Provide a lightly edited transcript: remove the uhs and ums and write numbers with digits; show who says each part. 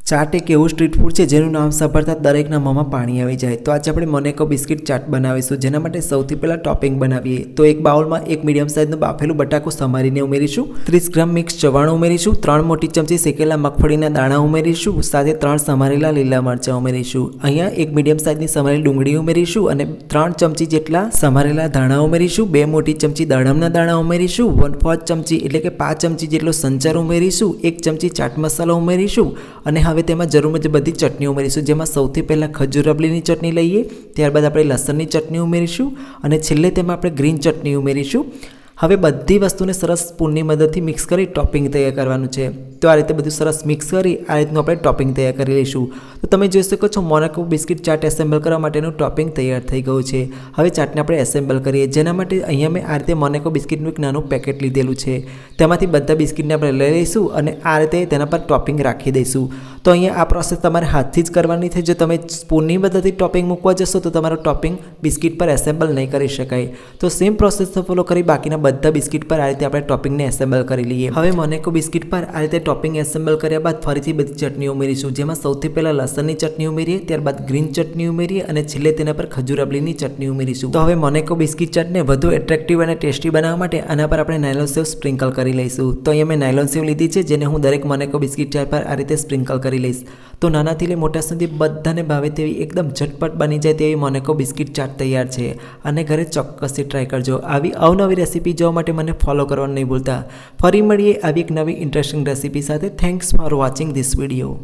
Speaker 1: ચાટ એક એવું street food છે જેનું નામ સાંભળતા દરેકના મોંમાં પાણી આવી જાય। તો આજે આપણે મોનેકો બિસ્કિટ ચાટ બનાવીશું, જેના માટે સૌથી પહેલાં ટોપિંગ બનાવીએ। તો એક બાઉલમાં એક મીડિયમ સાઇઝનું બાફેલું બટાકું સમારીને ઉમેરીશું, 30 ગ્રામ મિક્સ ચવાણું ઉમેરીશું, 3 મોટી ચમચી શેકેલા મગફળીના દાણા ઉમેરીશું, સાથે 3 સમારેલા લીલા મરચાં ઉમેરીશું। અહીંયા એક મીડિયમ સાઇઝની સમારેલી ડુંગળી ઉમેરીશું અને 3 ચમચી જેટલા સમારેલા ધાણા ઉમેરીશું, 2 મોટી ચમચી દાડમના દાણા ઉમેરીશું, 1/4 ચમચી એટલે કે 5 ચમચી જેટલો સંચાર ઉમેરીશું, 1 ચમચી ચાટ મસાલો ઉમેરીશું અને હવે તેમાં જરૂર મુજબ બધી ચટણી ઉમેરીશું, જેમાં સૌથી પહેલાં ખજૂર રબડીની ચટણી લઈએ, ત્યારબાદ આપણે લસણની ચટણી ઉમેરીશું અને છેલ્લે તેમાં આપણે ગ્રીન ચટણી ઉમેરીશું। હવે બધી વસ્તુને સરસ સ્પૂનની મદદથી મિક્સ કરી ટોપિંગ તૈયાર કરવાનું છે। તો આ રીતે બધું સરસ મિક્સ કરી આ રીતનું આપણે ટોપિંગ તૈયાર કરી લઈશું। તો તમે જોઈ શકો છો મોનેકો બિસ્કિટ ચાટ એસેમ્બલ કરવા માટેનું ટોપિંગ તૈયાર થઈ ગયું છે। હવે ચાટને આપણે એસેમ્બલ કરીએ, જેના માટે અહીંયા મેં આ રીતે મોનેકો બિસ્કિટનું એક નાનું પેકેટ લીધેલું છે, તેમાંથી બધા બિસ્કિટને આપણે લઈ લઈશું અને આ રીતે તેના પર ટોપિંગ રાખી દઈશું। તો અહીંયા આ પ્રોસેસ તમારે હાથથી જ કરવાની છે। જો તમે સ્પૂનની મદદથી ટોપિંગ મૂકવા જશો તો તમારું ટોપિંગ બિસ્કિટ પર એસેમ્બલ નહીં કરી શકાય। તો સેમ પ્રોસેસને ફોલો કરી બાકીના બધા બિસ્કિટ પર આ રીતે આપણે ટોપિંગને એસેમ્બલ કરી લઈએ। હવે મોનેકો બિસ્કિટ પર આ રીતે ટોપિંગ એસેમ્બલ કર્યા બાદ ફરીથી બધી ચટણી ઉમેરીશું, જેમાં સૌથી પહેલાં લસણની ચટણી ઉમેરીએ, ત્યારબાદ ગ્રીન ચટણી ઉમેરીએ અને છેલ્લે તેના પર ખજૂર રબડીની ચટણી ઉમેરીશું। તો હવે મોનેકો બિસ્કિટ ચાટને વધુ એટ્રેક્ટિવ અને ટેસ્ટી બનાવવા માટે આના પર આપણે નાયલોન સેવ સ્પ્રિંકલ કરી લઈશું। તો અહીંયા મેં નાયલોન સેવ લીધી છે, જેને હું દરેક મોનેકો બિસ્કિટ ચાટ પર આ રીતે સ્પ્રિંકલ કરી લઈશ। તો નાનાથી લઈ મોટા સુધી બધાને ભાવે તેવી એકદમ ઝટપટ બની જાય તેવી મોનેકો બિસ્કિટ ચાટ તૈયાર છે અને ઘરે ચોક્કસથી ટ્રાય કરજો। આવી અવનવી રેસીપી જોવા માટે મને ફોલો કરવાનું નહીં ભૂલતા। ફરી મળીએ આવી એક નવી ઇન્ટરેસ્ટિંગ રેસીપી સાથે। Thanks for watching this video.